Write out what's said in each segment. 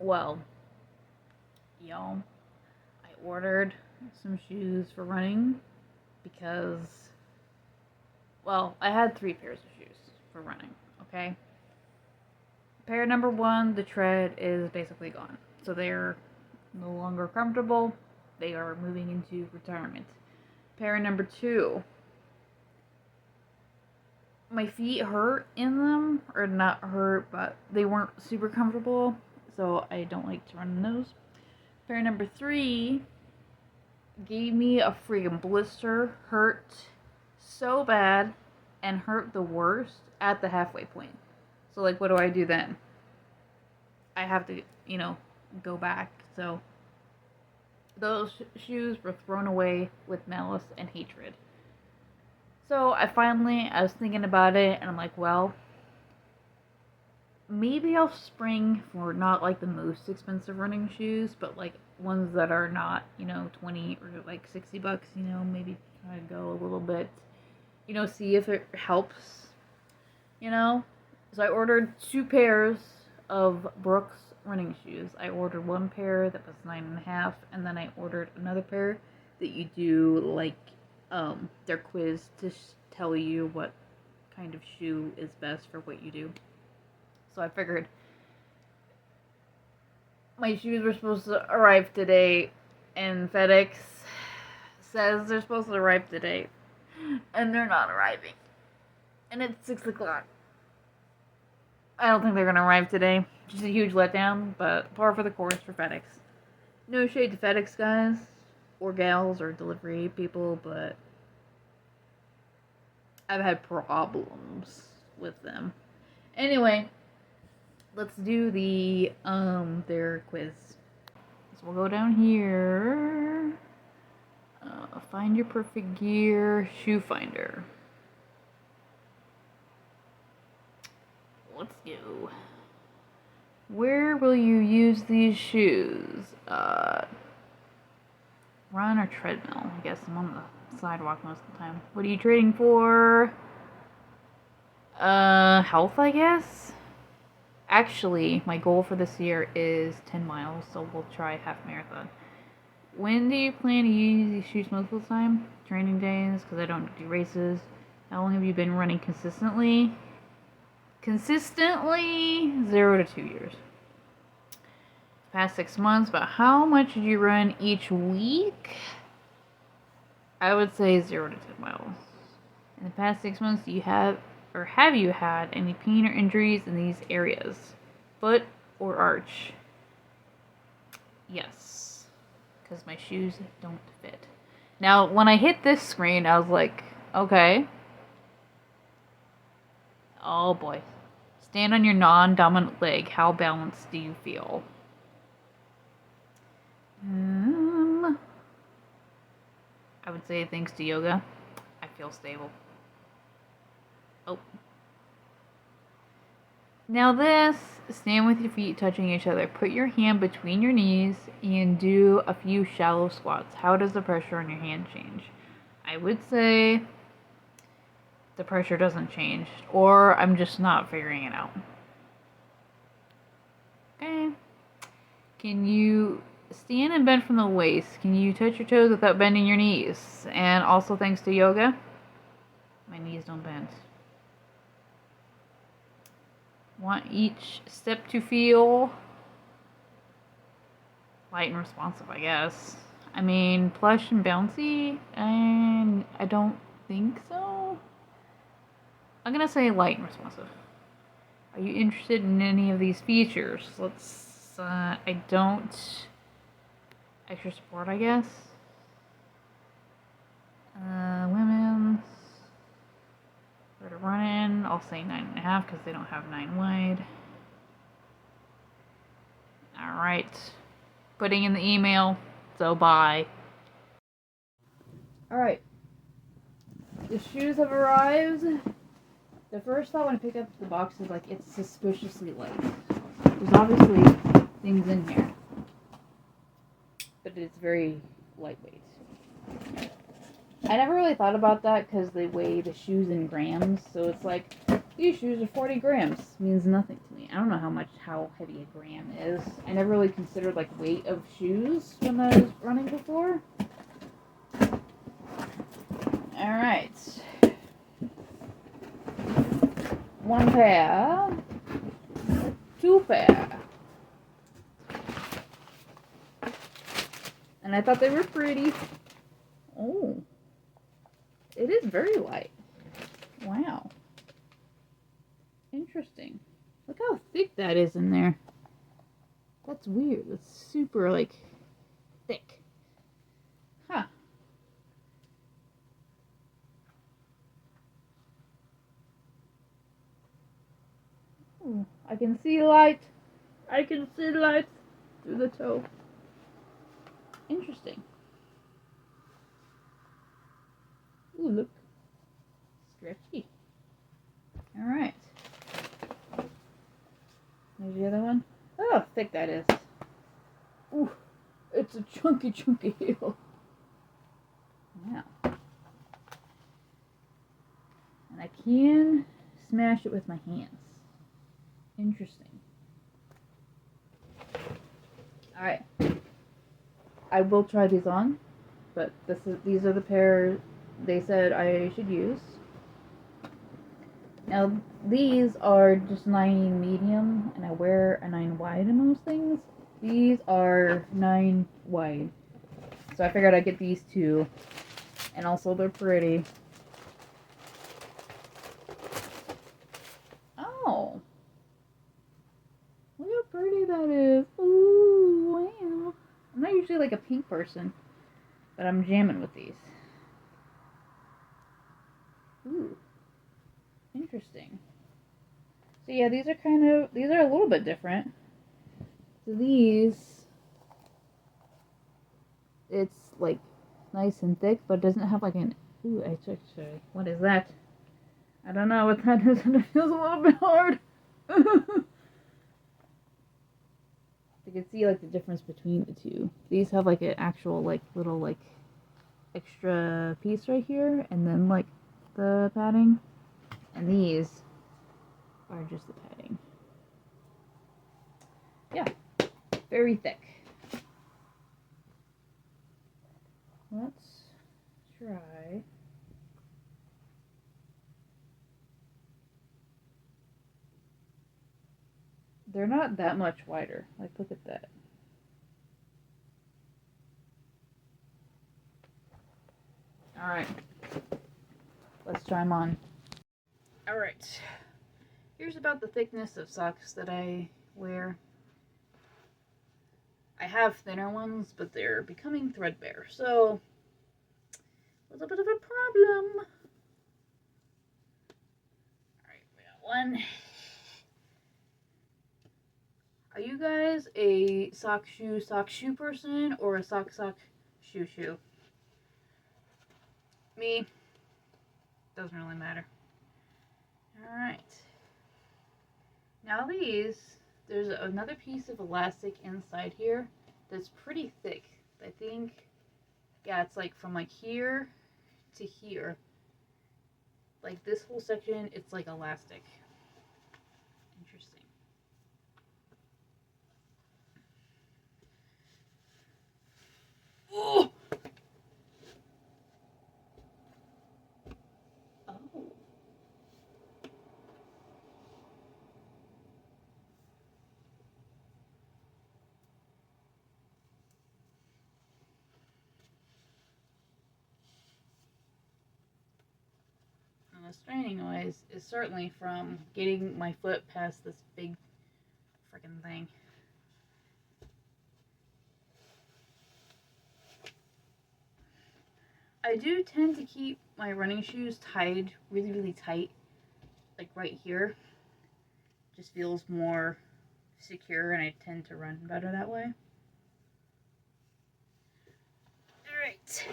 Well, y'all, I ordered some shoes for running because, well, I had 3 pairs of shoes for running, okay? Pair number 1, the tread is basically gone. So they're no longer comfortable. They are moving into retirement. Pair number 2, my feet hurt in them, or not hurt, but they weren't super comfortable, so I don't like to run in those. Pair number 3 gave me a freaking blister, hurt so bad, and hurt the worst at the halfway point. So, like, what do I do then? I have to, go back. So, those shoes were thrown away with malice and hatred. So, I was thinking about it, and I'm like, well, maybe I'll spring for not like the most expensive running shoes, but like ones that are not, 20 or like $60, maybe try to go a little bit, see if it helps, So I ordered 2 pairs of Brooks running shoes. I ordered 1 pair that was 9.5, and then I ordered another pair that you do like their quiz to tell you what kind of shoe is best for what you do. So I figured my shoes were supposed to arrive today, and FedEx says they're supposed to arrive today, and they're not arriving. And it's 6 o'clock. I don't think they're going to arrive today. Just a huge letdown, but par for the course for FedEx. No shade to FedEx guys, or gals, or delivery people, but I've had problems with them. Anyway, let's do their quiz. So we'll go down here. Find your perfect gear, shoe finder. Let's go. Where will you use these shoes? Run or treadmill? I guess I'm on the sidewalk most of the time. What are you trading for? Health, I guess? Actually, my goal for this year is 10 miles, so we'll try half marathon. When do you plan to use these shoes most of the time? Training days, because I don't do races. How long have you been running consistently? Consistently, 0 to 2 years. Past 6 months, but how much did you run each week? I would say 0 to 10 miles. In the past 6 months, do you have you had any pain or injuries in these areas? Foot or arch? Yes, because my shoes don't fit. Now, when I hit this screen, I was like, okay. Oh boy. Stand on your non-dominant leg. How balanced do you feel? I would say thanks to yoga, I feel stable. Oh. Now this, stand with your feet touching each other. Put your hand between your knees and do a few shallow squats. How does the pressure on your hand change? I would say the pressure doesn't change, or I'm just not figuring it out. Okay. Can you stand and bend from the waist? Can you touch your toes without bending your knees? And also thanks to yoga, my knees don't bend. Want each step to feel light and responsive, I guess. I mean, plush and bouncy, and I don't think so. I'm gonna say light and responsive. Are you interested in any of these features? I don't. Extra support, I guess. Women's. For to run in, I'll say 9.5 because they don't have 9 wide. Alright. Putting in the email, so bye. Alright. The shoes have arrived. The first thought when I picked up the box is like, it's suspiciously light. There's obviously things in here, but it's very lightweight. I never really thought about that because they weigh the shoes in grams, so it's like, these shoes are 40 grams. Means nothing to me. I don't know how heavy a gram is. I never really considered like weight of shoes when I was running before. All right. 1 pair. 2 pair. And I thought they were pretty. Oh. It is very light. Wow. Interesting. Look how thick that is in there. That's weird. It's super, like, thick. Huh. Ooh, I can see light. I can see light through the toe. Interesting. Ooh, look. Stretchy. Alright. There's the other one. Oh, how thick that is. Ooh, it's a chunky heel. Wow. And I can smash it with my hands. Interesting. Alright. I will try these on, but these are the pair they said I should use. Now, these are just 9 medium, and I wear a 9 wide in those things. These are 9 wide. So I figured I'd get these 2. And also, they're pretty. Oh. Look how pretty that is. Ooh, wow. I'm not usually like a pink person, but I'm jamming with these. Ooh. Interesting. So yeah, these are a little bit different. So these, it's like nice and thick, but it doesn't have like an, ooh, actually, what is that? I don't know what that is, and it feels a little bit hard. You can see like the difference between the two. These have like an actual like little like extra piece right here, and then like the padding. And these are just the padding. Yeah, very thick. Let's try. They're not that much wider. Like, look at that. Alright. Let's try them on. Alright. Here's about the thickness of socks that I wear. I have thinner ones, but they're becoming threadbare, so a little bit of a problem. Alright, we got one. Are you guys a sock shoe person, or a sock shoe? Me, doesn't really matter. Alright. Now there's another piece of elastic inside here that's pretty thick. I think, yeah, it's like from like here to here. Like this whole section, it's like elastic. Interesting. Oh! Oh. And the straining noise is certainly from getting my foot past this big freaking thing. I do tend to keep my running shoes tied really, really tight, like right here. Just feels more secure, and I tend to run better that way. Alright.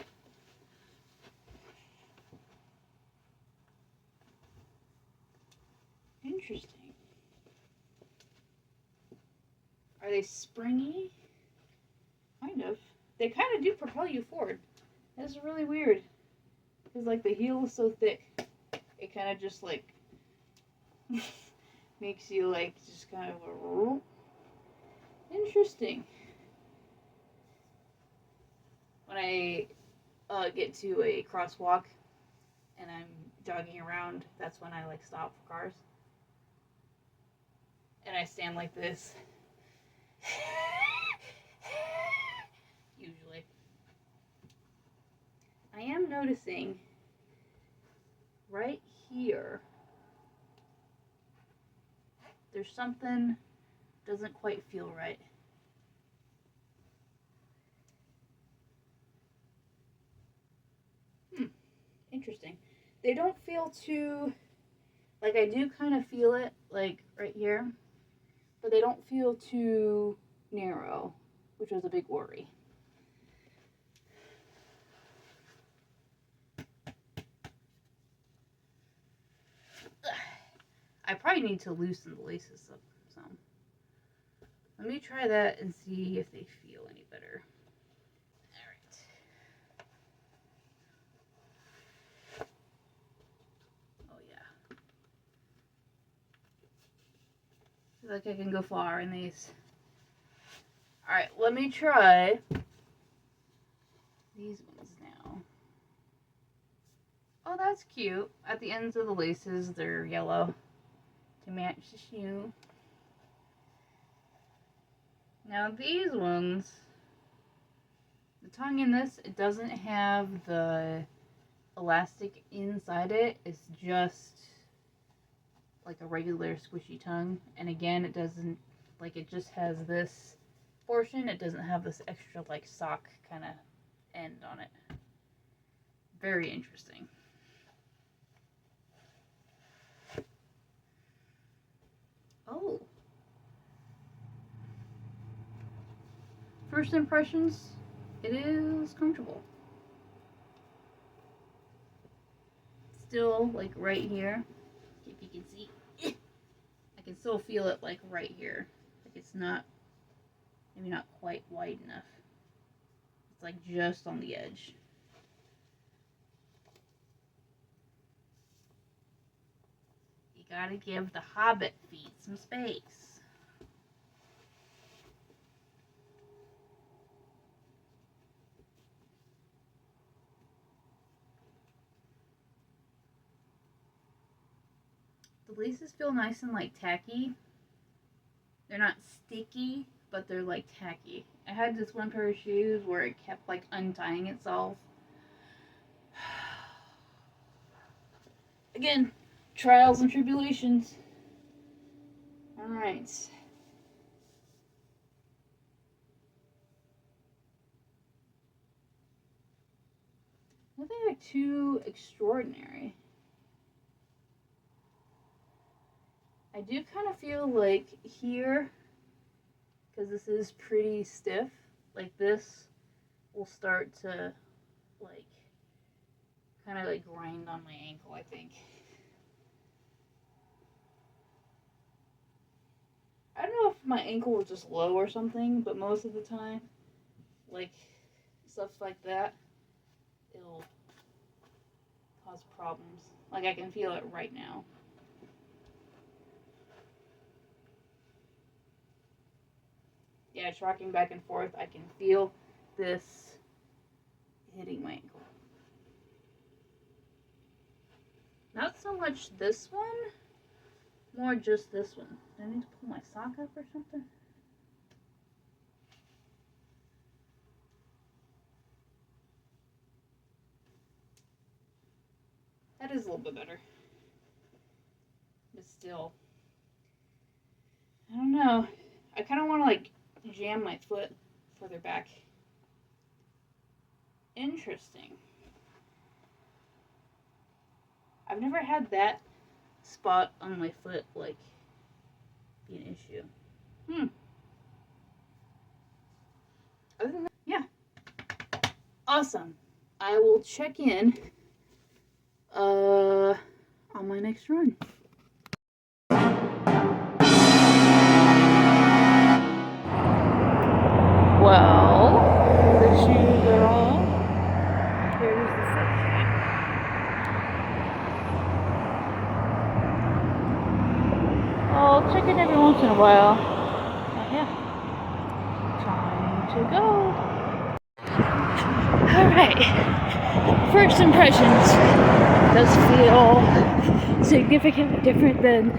Interesting. Are they springy? Kind of. They kind of do propel you forward. That's really weird. Because, like, the heel is so thick. It kind of just, like, makes you like just kind of a interesting. When I get to a crosswalk and I'm jogging around, that's when I like stop for cars. And I stand like this. Usually. I am noticing right here there's something doesn't quite feel right. Interesting. They don't feel too, like I do kind of feel it like right here, but they don't feel too narrow, which was a big worry. I probably need to loosen the laces up some. Let me try that and see if they feel any better. Alright. Oh yeah. I feel like I can go far in these. Alright, let me try these ones now. Oh, that's cute. At the ends of the laces, they're yellow to match the shoe. Now these ones, the tongue in this, it doesn't have the elastic inside it. It's just like a regular squishy tongue. And again, it doesn't, like it just has this portion. It doesn't have this extra like sock kind of end on it. Very interesting. Oh. First impressions, it is comfortable. Still, like right here, if you can see, I can still feel it like right here. Like it's not, maybe not quite wide enough. It's like just on the edge. You gotta give the Hobbit feet some space. The laces feel nice and like tacky. They're not sticky, but they're like tacky. I had this one pair of shoes where it kept like untying itself. Again, trials and tribulations. Alright. Nothing like too extraordinary. I do kind of feel like here, because this is pretty stiff, like this will start to like kind of like grind on my ankle, I think. I don't know if my ankle was just low or something, but most of the time, like stuff like that, it'll cause problems. Like I can feel it right now. Yeah, it's rocking back and forth. I can feel this hitting my ankle. Not so much this one, more just this one. Do I need to pull my sock up or something? That is a little bit better. But still, I don't know. I kind of want to like jam my foot further back. Interesting. I've never had that spot on my foot like be an issue. Other than that, yeah. Awesome. I will check in on my next run. Well, the shoes are on. Here's the first shoe. Oh, to go. Alright, first impressions. Does feel significantly different than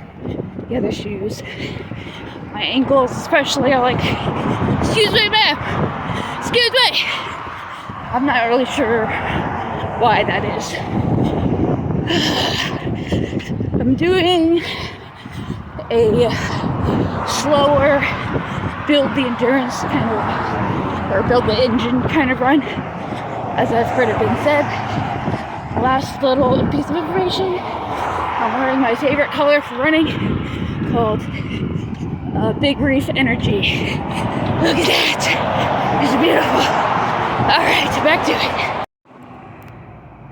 the other shoes. My ankles especially are like, excuse me ma'am, excuse me. I'm not really sure why that is. I'm doing a slower build the endurance kind of, or build the engine kind of run, as I've heard it been said. Last little piece of information, I'm wearing my favorite color for running, called Big Reef Energy. Look at that, it's beautiful. Alright, back to it.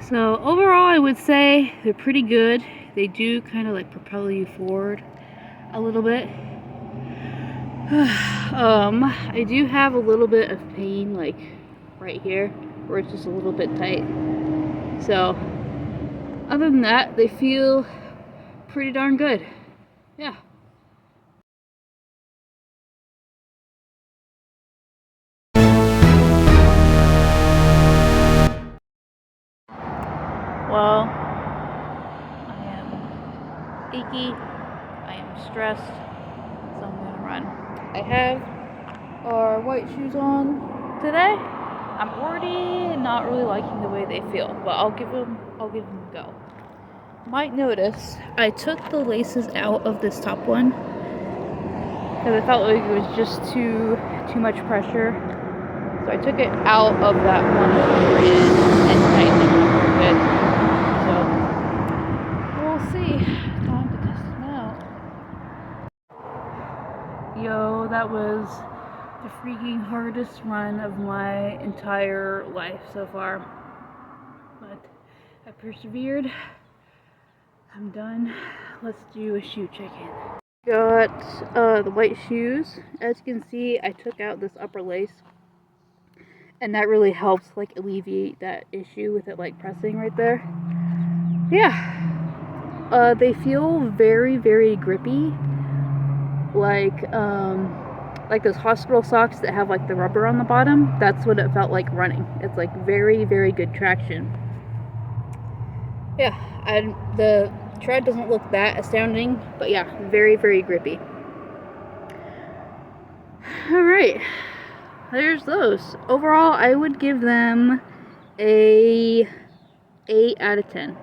So overall I would say they're pretty good. They do kind of like propel you forward a little bit. I do have a little bit of pain like right here where it's just a little bit tight. So other than that, they feel pretty darn good. Yeah. Well, I am achy, I am stressed, so I'm gonna run. I have our white shoes on today. I'm already not really liking the way they feel, but I'll give them a go. Might notice I took the laces out of this top one because I felt like it was just too much pressure. So I took it out of that one that we were in and tightened it up a bit. So we'll see. Time to test them out. Yo, that was the freaking hardest run of my entire life so far. But I persevered. I'm done. Let's do a shoe check-in. Got the white shoes. As you can see, I took out this upper lace, and that really helps like alleviate that issue with it like pressing right there. Yeah, they feel very, very grippy, like those hospital socks that have like the rubber on the bottom. That's what it felt like running. It's like very, very good traction. Yeah, and the tread doesn't look that astounding, but yeah, very, very grippy. Alright, there's those. Overall, I would give them a 8 out of 10.